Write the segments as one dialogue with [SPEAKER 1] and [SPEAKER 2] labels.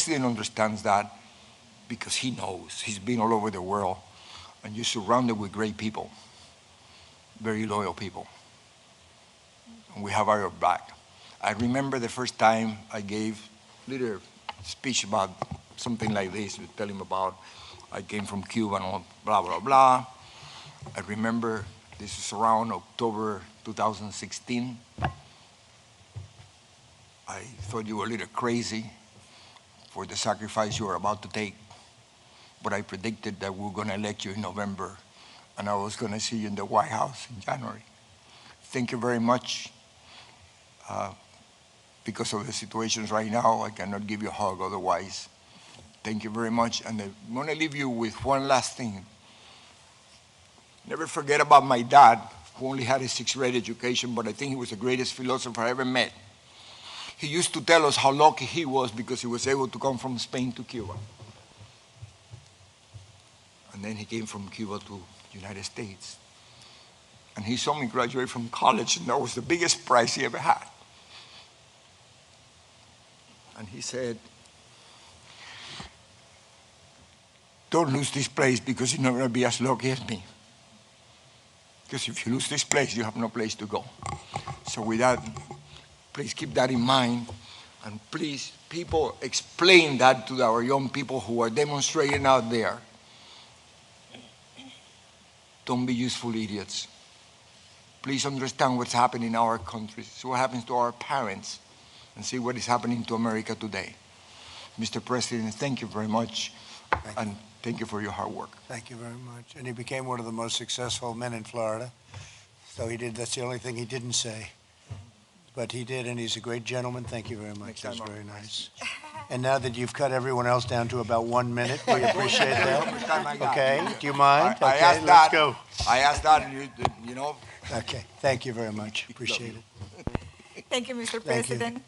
[SPEAKER 1] president understands that because he knows. He's been all over the world, and you're surrounded with great people, very loyal people. And we have our back. I remember the first time I gave a little speech about something like this, to tell him about I came from Cuba and blah, blah, blah. I remember this is around October 2016. I thought you were a little crazy for the sacrifice you were about to take, but I predicted that we were going to elect you in November, and I was going to see you in the White House in January. Thank you very much. Because of the situations right now, I cannot give you a hug otherwise. Thank you very much. And I want to leave you with one last thing. Never forget about my dad, who only had a sixth-grade education, but I think he was the greatest philosopher I ever met. He used to tell us how lucky he was because he was able to come from Spain to Cuba. And then he came from Cuba to the United States. And he saw me graduate from college, and that was the biggest prize he ever had. And he said, don't lose this place because you're not going to be as lucky as me. Because if you lose this place, you have no place to go. So with that, please keep that in mind. And please, people, explain that to our young people who are demonstrating out there. Don't be useful idiots. Please understand what's happening in our country. See what happens to our parents. And see what is happening to America today. Mr. President, thank you very much. And thank you for your hard work.
[SPEAKER 2] Thank you very much. And he became one of the most successful men in Florida. So he did, that's the only thing he didn't say. But he did, and he's a great gentleman. Thank you very much. That's very nice. And now that you've cut everyone else down to about 1 minute, we appreciate that. Okay, do you mind?
[SPEAKER 1] I
[SPEAKER 2] Okay,
[SPEAKER 1] asked
[SPEAKER 2] let's
[SPEAKER 1] that.
[SPEAKER 2] go.
[SPEAKER 1] I asked that, you know.
[SPEAKER 2] Okay, thank you very much. Appreciate it.
[SPEAKER 3] Thank you, Mr.
[SPEAKER 2] Thank you.
[SPEAKER 3] President.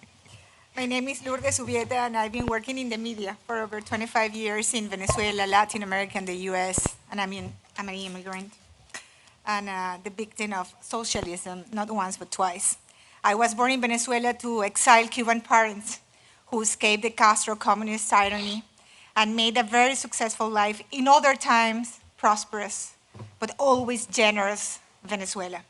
[SPEAKER 3] My name is Lourdes Ubieta, and I've been working in the media for over 25 years in Venezuela, Latin America, and the U.S., and I'm an immigrant and the victim of socialism, not once but twice. I was born in Venezuela to exiled Cuban parents who escaped the Castro communist tyranny and made a very successful life in other times, prosperous, but always generous Venezuela.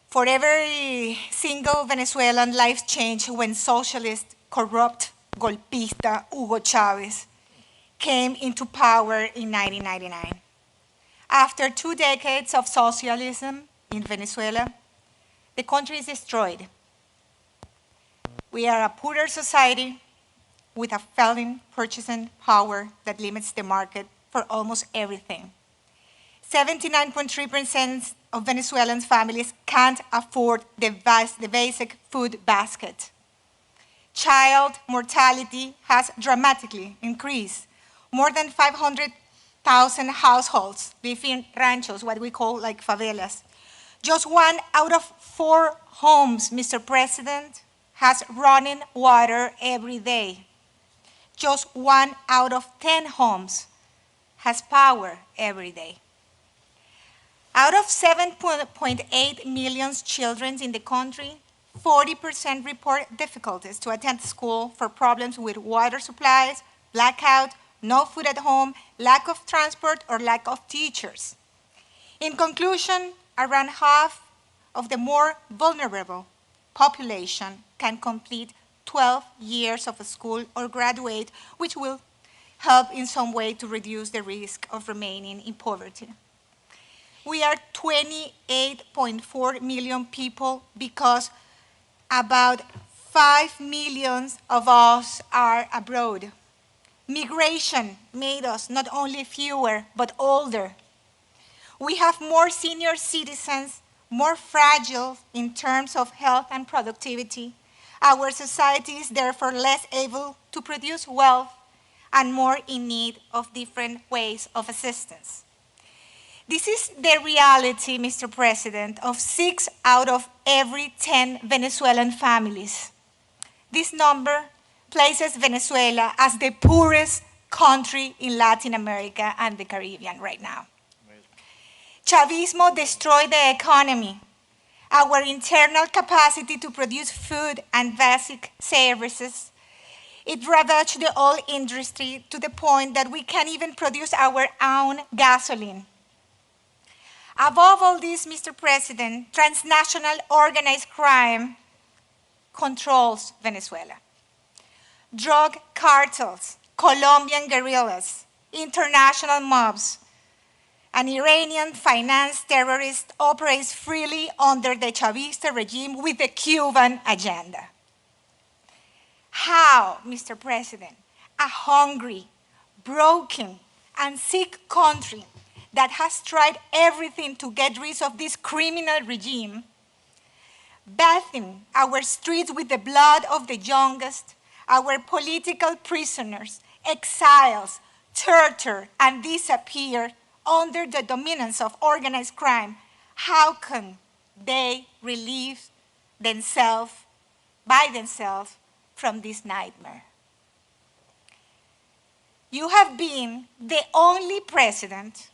[SPEAKER 3] For every single Venezuelan, life changed when socialist, corrupt, golpista Hugo Chavez came into power in 1999. After 2 decades of socialism in Venezuela, the country is destroyed. We are a poorer society with a failing purchasing power that limits the market for almost everything. 79.3% of Venezuelan families can't afford the basic food basket. Child mortality has dramatically increased. More than 500,000 households live in ranchos, what we call like favelas. Just 1 out of 4 homes, Mr. President, has running water every day. Just 1 out of 10 homes has power every day. Out of 7.8 million children in the country, 40% report difficulties to attend school for problems with water supplies, blackout, no food at home, lack of transport, or lack of teachers. In conclusion, around half of the more vulnerable population can complete 12 years of school or graduate, which will help in some way to reduce the risk of remaining in poverty. We are 28.4 million people because about 5 million of us are abroad. Migration made us not only fewer, but older. We have more senior citizens, more fragile in terms of health and productivity. Our society is therefore less able to produce wealth and more in need of different ways of assistance. This is the reality, Mr. President, of 6 out of every 10 Venezuelan families. This number places Venezuela as the poorest country in Latin America and the Caribbean right now. Chavismo destroyed the economy. Our internal capacity to produce food and basic services It ravaged the oil industry to the point that we can't even produce our own gasoline. Above all this, Mr. President, transnational organized crime controls Venezuela. Drug cartels, Colombian guerrillas, international mobs, and Iranian-financed terrorists operate freely under the Chavista regime with a Cuban agenda. How, Mr. President, a hungry, broken, and sick country that has tried everything to get rid of this criminal regime, bathing our streets with the blood of the youngest, our political prisoners, exiles, tortured, and disappeared under the dominance of organized crime, how can they relieve themselves by themselves from this nightmare? You have been the only president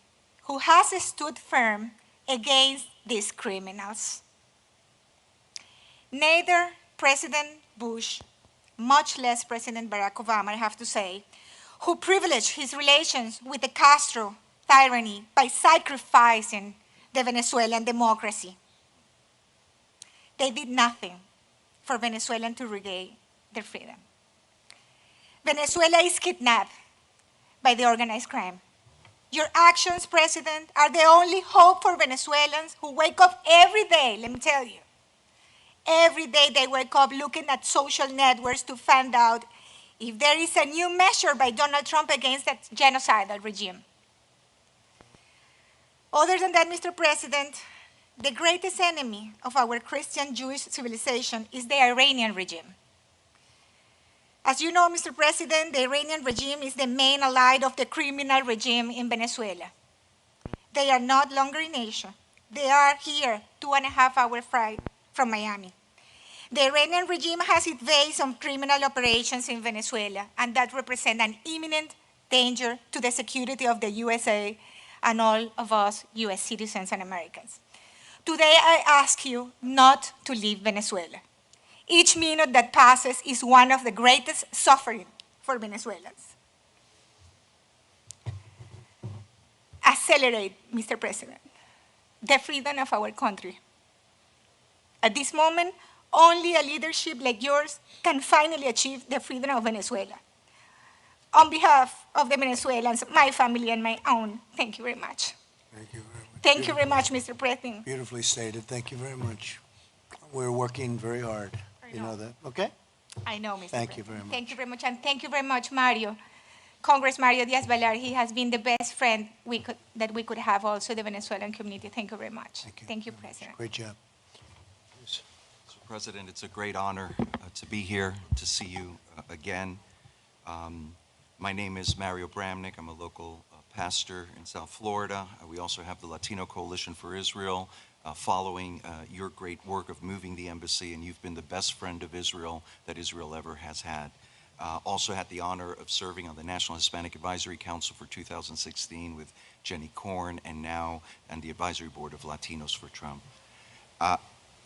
[SPEAKER 3] who has stood firm against these criminals. Neither President Bush, much less President Barack Obama, I have to say, who privileged his relations with the Castro tyranny by sacrificing the Venezuelan democracy. They did nothing for Venezuelans to regain their freedom. Venezuela is kidnapped by the organized crime. Your actions, President, are the only hope for Venezuelans who wake up every day, let me tell you. Every day they wake up looking at social networks to find out if there is a new measure by Donald Trump against that genocidal regime. Other than that, Mr. President, the greatest enemy of our Christian Jewish civilization is the Iranian regime. As you know, Mr. President, the Iranian regime is the main ally of the criminal regime in Venezuela. They are not longer in Asia. They are here, 2.5-hour flight from Miami. The Iranian regime has its base on criminal operations in Venezuela, and that represents an imminent danger to the security of the USA and all of us US citizens and Americans. Today, I ask you not to leave Venezuela. Each minute that passes is one of the greatest suffering for Venezuelans. Accelerate, Mr. President, the freedom of our country. At this moment, only a leadership like yours can finally achieve the freedom of Venezuela. On behalf of the Venezuelans, my family and my own, thank you very much.
[SPEAKER 2] Thank you very much.
[SPEAKER 3] Thank you very much, Mr. President.
[SPEAKER 2] Beautifully stated. Thank you very much. We're working very hard. You know that, okay?
[SPEAKER 3] I know, Mr. President.
[SPEAKER 2] Thank you very much.
[SPEAKER 3] Thank you very much, and thank you very much, Mario. Congress Mario Diaz-Balart, he has been the best friend that we could have also the Venezuelan community. Thank you very much. Thank you, President.
[SPEAKER 2] Great job.
[SPEAKER 4] Mr. President, it's a great honor to be here, to see you again. My name is Mario Bramnick. I'm a local pastor in South Florida. We also have the Latino Coalition for Israel, following your great work of moving the embassy, and you've been the best friend of Israel that Israel ever has had. Also had the honor of serving on the National Hispanic Advisory Council for 2016 with Jenny Korn, and now on the Advisory Board of Latinos for Trump.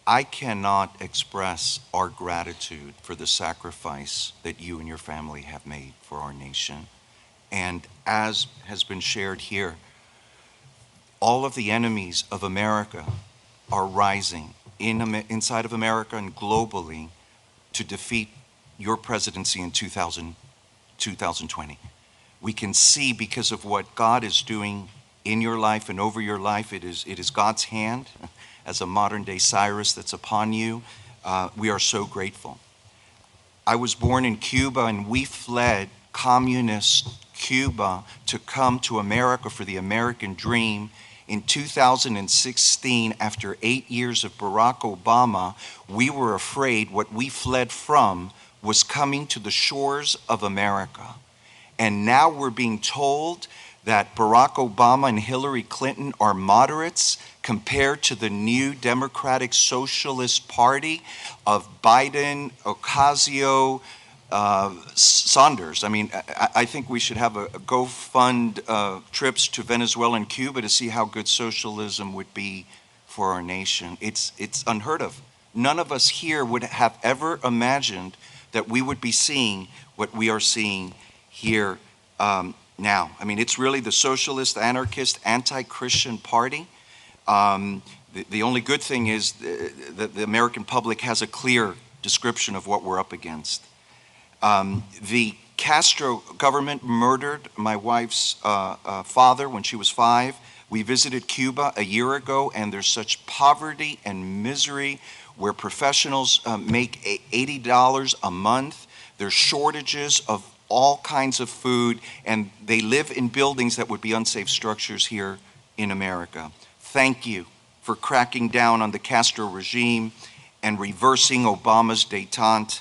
[SPEAKER 4] I cannot express our gratitude for the sacrifice that you and your family have made for our nation. And as has been shared here, all of the enemies of America are rising inside of America and globally to defeat your presidency in 2020. We can see, because of what God is doing in your life and over your life, it is God's hand as a modern-day Cyrus that's upon you. We are so grateful. I was born in Cuba, and we fled communist Cuba to come to America for the American dream. In 2016, after 8 years of Barack Obama, we were afraid what we fled from was coming to the shores of America. And now we're being told that Barack Obama and Hillary Clinton are moderates compared to the new Democratic Socialist Party of Biden, Ocasio, Saunders. I mean, I think we should have a go-fund trips to Venezuela and Cuba to see how good socialism would be for our nation. It's unheard of. None of us here would have ever imagined that we would be seeing what we are seeing here now. I mean, it's really the socialist, anarchist, anti-Christian party. The only good thing is that the American public has a clear description of what we're up against. The Castro government murdered my wife's father when she was 5. We visited Cuba a year ago, and there's such poverty and misery where professionals make $80 a month. There's shortages of all kinds of food, and they live in buildings that would be unsafe structures here in America. Thank you for cracking down on the Castro regime and reversing Obama's détente.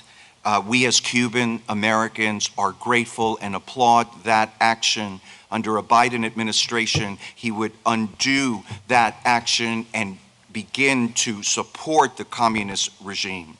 [SPEAKER 4] We as Cuban Americans are grateful and applaud that action. Under a Biden administration, he would undo that action and begin to support the communist regime.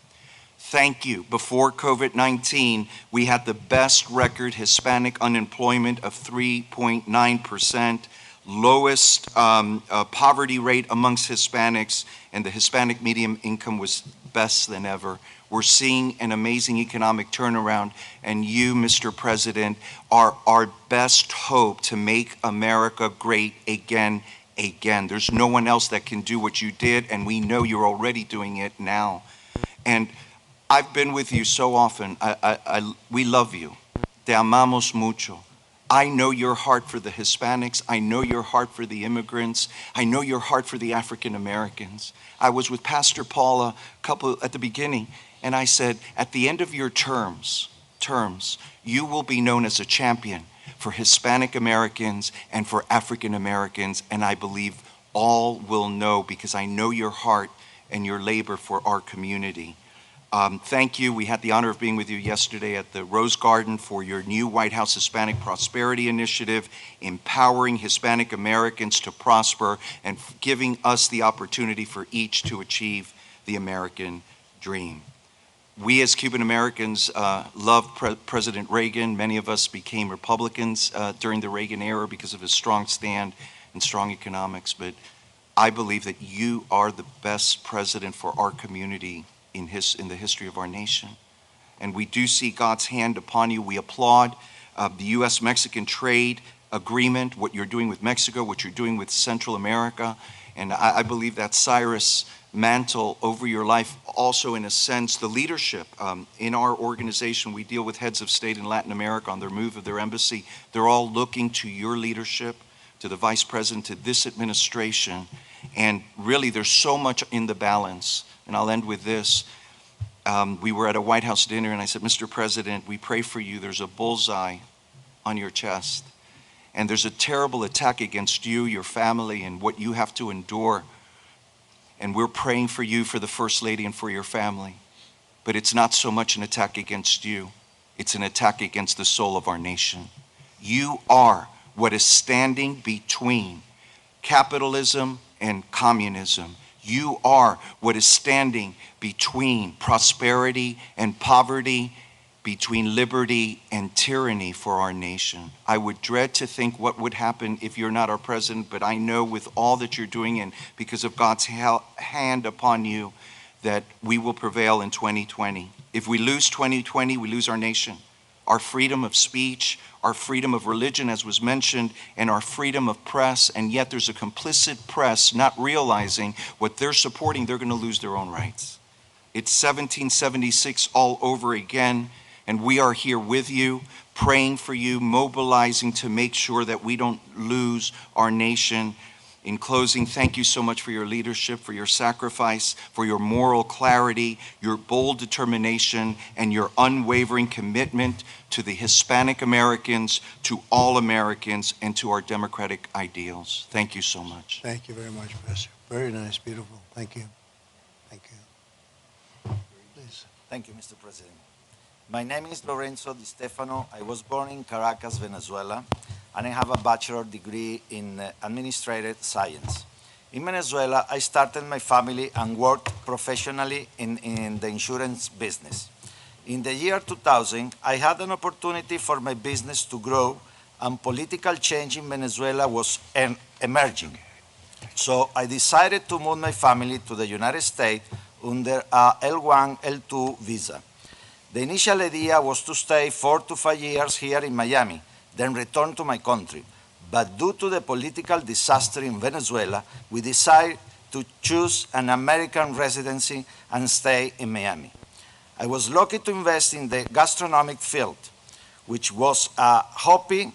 [SPEAKER 4] Thank you. Before COVID-19, we had the best record Hispanic unemployment of 3.9%, lowest poverty rate amongst Hispanics, and the Hispanic median income was best than ever. We're seeing an amazing economic turnaround, and you, Mr. President, are our best hope to make America great again. There's no one else that can do what you did, and we know you're already doing it now. And I've been with you so often. We love you. Te amamos mucho. I know your heart for the Hispanics. I know your heart for the immigrants. I know your heart for the African Americans. I was with Pastor Paula at the beginning, and I said, at the end of your terms, you will be known as a champion for Hispanic Americans and for African Americans, and I believe all will know because I know your heart and your labor for our community. Thank you. We had the honor of being with you yesterday at the Rose Garden for your new White House Hispanic Prosperity Initiative, empowering Hispanic Americans to prosper and giving us the opportunity for each to achieve the American dream. We as Cuban Americans loved President Reagan. Many of us became Republicans during the Reagan era because of his strong stand and strong economics, but I believe that you are the best president for our community in the history of our nation. And we do see God's hand upon you. We applaud the U.S.-Mexican trade agreement, what you're doing with Mexico, what you're doing with Central America. And I believe that Cyrus mantle over your life, also in a sense, the leadership. In our organization, we deal with heads of state in Latin America on their move of their embassy. They're all looking to your leadership, to the Vice President, to this administration. And really, there's so much in the balance. And I'll end with this. We were at a White House dinner, and I said, Mr. President, we pray for you. There's a bullseye on your chest. And there's a terrible attack against you, your family, and what you have to endure. And we're praying for you, for the First Lady, and for your family. But it's not so much an attack against you. It's an attack against the soul of our nation. You are what is standing between capitalism and communism. You are what is standing between prosperity and poverty, between liberty and tyranny for our nation. I would dread to think what would happen if you're not our president, but I know with all that you're doing and because of God's hand upon you that we will prevail in 2020. If we lose 2020, we lose our nation. Our freedom of speech, our freedom of religion, as was mentioned, and our freedom of press, and yet there's a complicit press not realizing what they're supporting, they're going to lose their own rights. It's 1776 all over again, and we are here with you, praying for you, mobilizing to make sure that we don't lose our nation. In closing, thank you so much for your leadership, for your sacrifice, for your moral clarity, your bold determination, and your unwavering commitment to the Hispanic Americans, to all Americans, and to our democratic ideals. Thank you so much.
[SPEAKER 2] Thank you very much, Professor. Very nice, beautiful. Thank you. Thank you. Please.
[SPEAKER 5] Thank you, Mr. President. My name is Lorenzo Di Stefano. I was born in Caracas, Venezuela, and I have a bachelor's degree in administrative science. In Venezuela, I started my family and worked professionally in the insurance business. In the year 2000, I had an opportunity for my business to grow, and political change in Venezuela was emerging. So I decided to move my family to the United States under a L1, L2 visa. The initial idea was to stay 4 to 5 years here in Miami, then return to my country. But due to the political disaster in Venezuela, we decided to choose an American residency and stay in Miami. I was lucky to invest in the gastronomic field, which was a hobby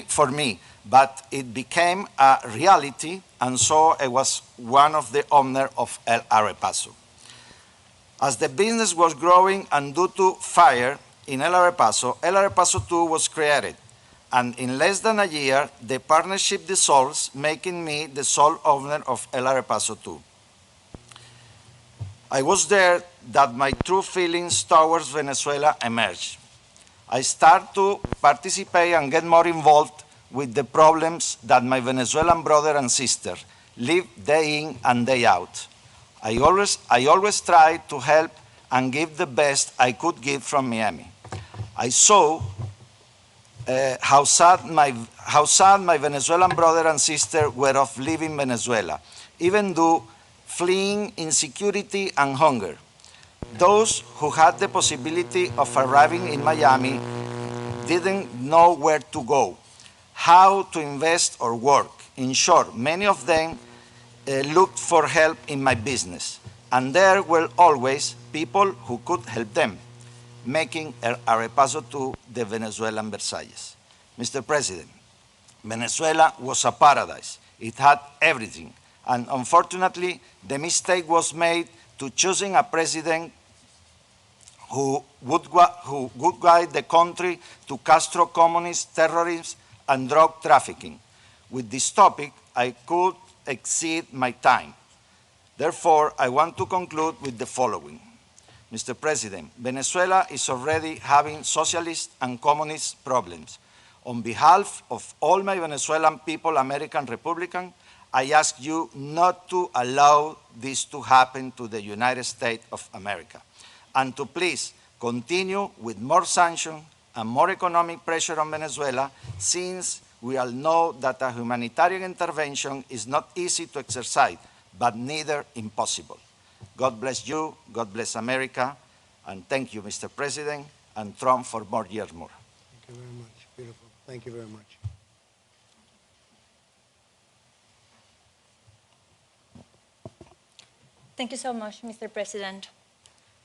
[SPEAKER 5] for me, but it became a reality, and so I was one of the owners of El Arepaso. As the business was growing and due to fire in El Arepaso 2 was created, and in less than a year, the partnership dissolves, making me the sole owner of El Arepaso 2. I was there that my true feelings towards Venezuela emerged. I started to participate and get more involved with the problems that my Venezuelan brother and sister live day in and day out. I always tried to help and give the best I could give from Miami. I saw how sad my Venezuelan brother and sister were of leaving Venezuela, even though fleeing insecurity and hunger. Those who had the possibility of arriving in Miami didn't know where to go, how to invest or work. In short, many of them looked for help in my business, and there were always people who could help them, making Arepaso to the Venezuelan Versailles. Mr. President, Venezuela was a paradise. It had everything, and unfortunately, the mistake was made to choosing a president who would guide the country to Castro communist terrorism and drug trafficking. With this topic, I could exceed my time. Therefore, I want to conclude with the following. Mr. President, Venezuela is already having socialist and communist problems. On behalf of all my Venezuelan people, American Republican, I ask you not to allow this to happen to the United States of America, and to please continue with more sanctions and more economic pressure on Venezuela, since we all know that a humanitarian intervention is not easy to exercise, but neither impossible. God bless you, God bless America, and thank you, Mr. President, and Trump for more years more.
[SPEAKER 2] Thank you very much. Beautiful. Thank you very much.
[SPEAKER 6] Thank you so much, Mr. President.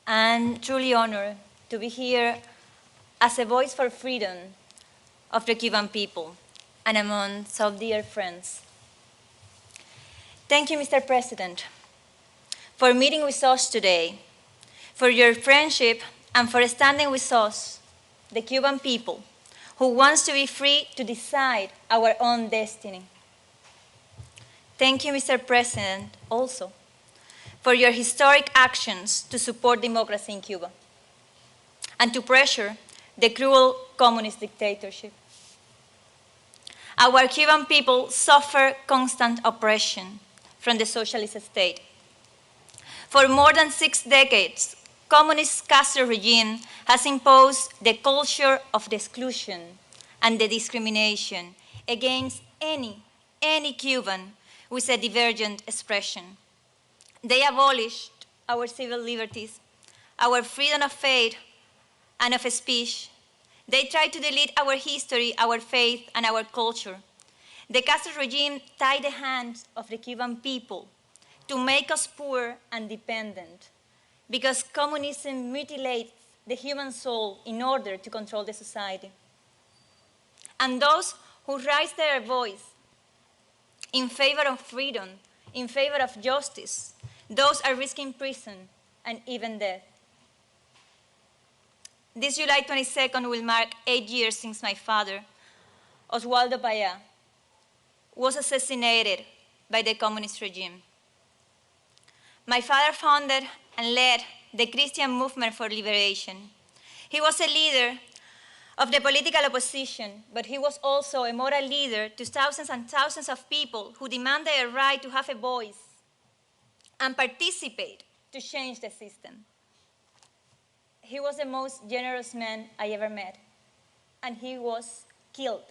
[SPEAKER 6] I'm truly honored to be here as a voice for freedom of the Cuban people and among so dear friends. Thank you, Mr. President, for meeting with us today, for your friendship, and for standing with us, the Cuban people, who wants to be free to decide our own destiny. Thank you, Mr. President, also, for your historic actions to support democracy in Cuba and to pressure the cruel communist dictatorship. Our Cuban people suffer constant oppression from the socialist state. For more than 6 decades, communist Castro regime has imposed the culture of the exclusion and the discrimination against any Cuban with a divergent expression. They abolished our civil liberties, our freedom of faith and of speech. They tried to delete our history, our faith, and our culture. The Castro regime tied the hands of the Cuban people to make us poor and dependent, because communism mutilates the human soul in order to control the society. And those who raise their voice in favor of freedom, in favor of justice, those are risking prison and even death. This July 22nd will mark 8 years since my father, Oswaldo Payá, was assassinated by the communist regime. My father founded and led the Christian movement for liberation. He was a leader of the political opposition, but he was also a moral leader to thousands and thousands of people who demanded a right to have a voice and participate to change the system. He was the most generous man I ever met, and he was killed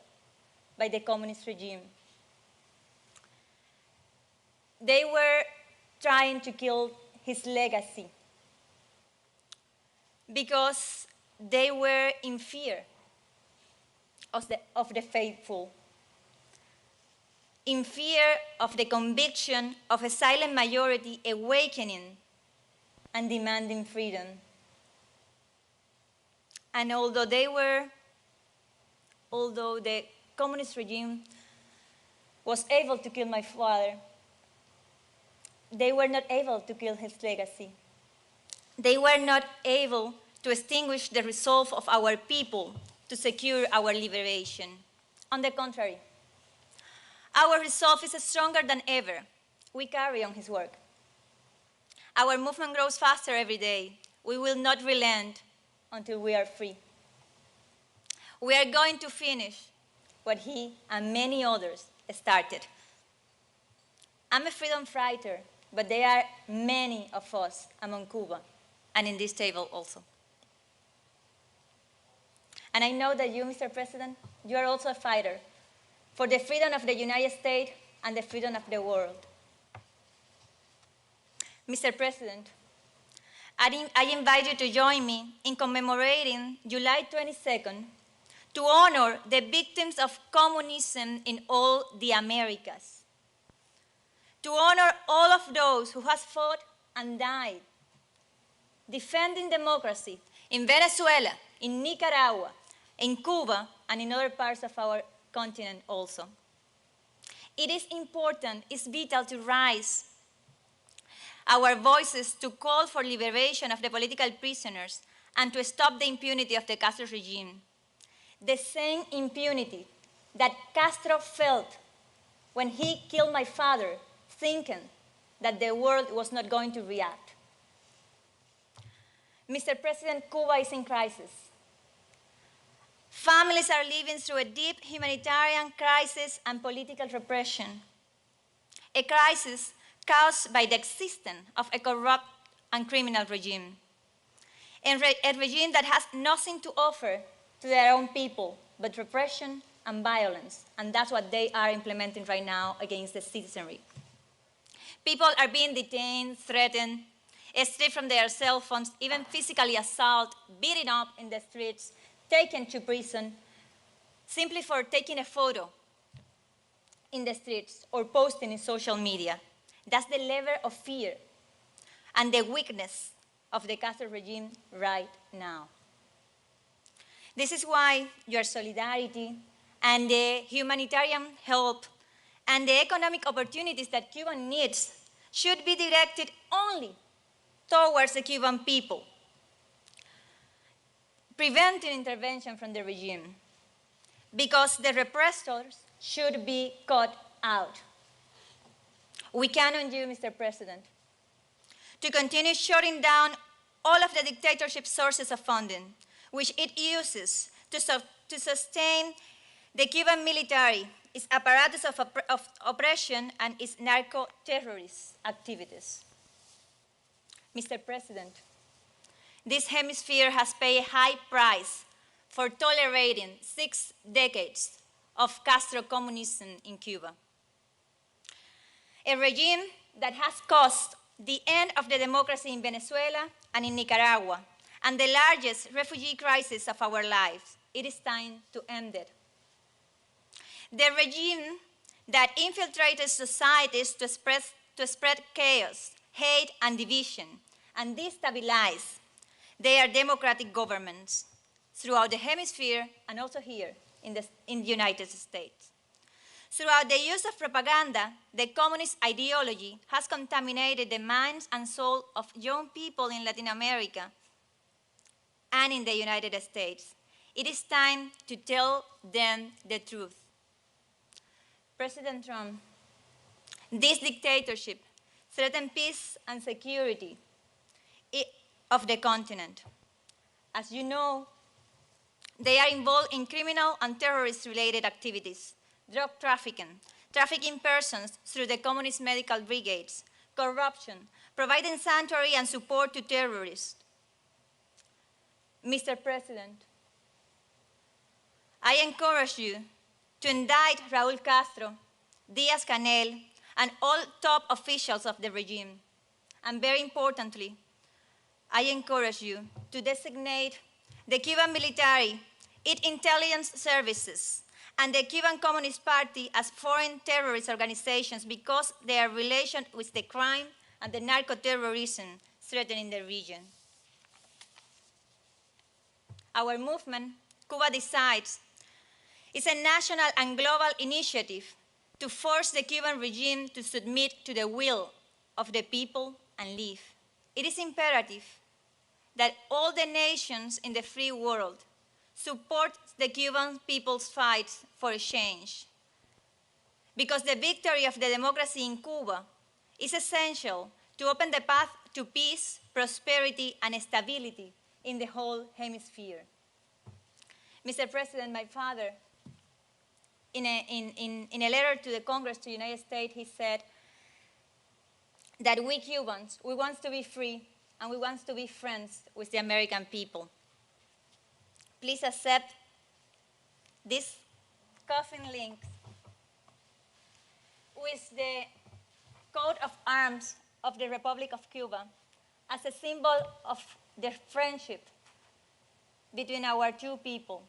[SPEAKER 6] by the communist regime. They were trying to kill his legacy. because they were in fear of the faithful, in fear of the conviction of a silent majority awakening and demanding freedom. And although the communist regime was able to kill my father, they were not able to kill his legacy. They were not able to extinguish the resolve of our people to secure our liberation. On the contrary, our resolve is stronger than ever. We carry on his work. Our movement grows faster every day. We will not relent until we are free. We are going to finish what he and many others started. I'm a freedom fighter, but there are many of us among Cuba and in this table also. And I know that you, Mr. President, you are also a fighter for the freedom of the United States and the freedom of the world. Mr. President, I invite you to join me in commemorating July 22nd to honor the victims of communism in all the Americas, to honor all of those who have fought and died defending democracy in Venezuela, in Nicaragua, in Cuba, and in other parts of our continent also. It is important, it's vital to raise our voices to call for liberation of the political prisoners and to stop the impunity of the Castro regime. The same impunity that Castro felt when he killed my father, thinking that the world was not going to react. Mr. President, Cuba is in crisis. Families are living through a deep humanitarian crisis and political repression, a crisis caused by the existence of a corrupt and criminal regime, a regime that has nothing to offer to their own people but repression and violence, and that's what they are implementing right now against the citizenry. People are being detained, threatened, stripped from their cell phones, even physically assaulted, beaten up in the streets, taken to prison, simply for taking a photo in the streets or posting in social media. That's the level of fear and the weakness of the Castro regime right now. This is why your solidarity and the humanitarian help and the economic opportunities that Cuba needs should be directed only towards the Cuban people, preventing intervention from the regime, because the repressors should be cut out. We count on you, Mr. President, to continue shutting down all of the dictatorship sources of funding, which it uses to sustain the Cuban military, its apparatus of oppression, and its narco-terrorist activities. Mr. President, this hemisphere has paid a high price for tolerating 6 decades of Castro communism in Cuba, a regime that has caused the end of the democracy in Venezuela and in Nicaragua, and the largest refugee crisis of our lives. It is time to end it. The regime that infiltrated societies to spread chaos, hate, and division, and destabilize their democratic governments throughout the hemisphere and also here in the United States. Throughout the use of propaganda, the communist ideology has contaminated the minds and soul of young people in Latin America and in the United States. It is time to tell them the truth. President Trump, this dictatorship threatens peace and security of the continent. As you know, they are involved in criminal and terrorist-related activities, drug trafficking persons through the communist medical brigades, corruption, providing sanctuary and support to terrorists. Mr. President, I encourage you to indict Raúl Castro, Díaz-Canel, and all top officials of the regime, and very importantly, I encourage you to designate the Cuban military, its intelligence services, and the Cuban Communist Party as foreign terrorist organizations because their relation with the crime and the narco-terrorism threatening the region. Our movement, Cuba Decides, is a national and global initiative to force the Cuban regime to submit to the will of the people and leave. It is imperative that all the nations in the free world support the Cuban people's fight for change, because the victory of the democracy in Cuba is essential to open the path to peace, prosperity, and stability in the whole hemisphere. Mr. President, my father, in a letter to the Congress, to the United States, he said that we Cubans, we want to be free and we want to be friends with the American people. Please accept this coffin link with the coat of arms of the Republic of Cuba as a symbol of the friendship between our two people,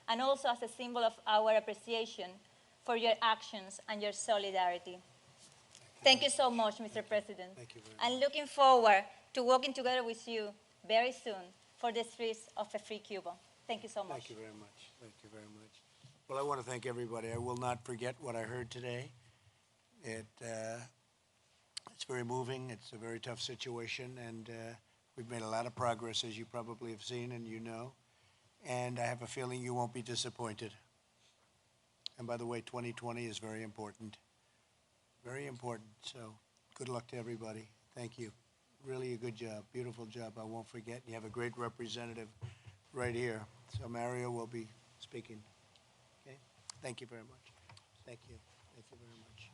[SPEAKER 6] and also as a symbol of our appreciation for your actions and your solidarity. Thank you so much, Mr. President.
[SPEAKER 2] Thank you very
[SPEAKER 6] I'm looking forward to working together with you very soon for the streets of a free Cuba. Thank you so much.
[SPEAKER 2] Thank you very much. Thank you very much. Well, I want to thank everybody. I will not forget what I heard today. It's very moving. It's a very tough situation, and we've made a lot of progress, as you probably have seen and you know. And I have a feeling you won't be disappointed. And by the way, 2020 is very important. Very important. So good luck to everybody. Thank you. Really a good job. Beautiful job. I won't forget. You have a great representative right here. So Mario will be speaking. Okay? Thank you very much. Thank you. Thank you very much.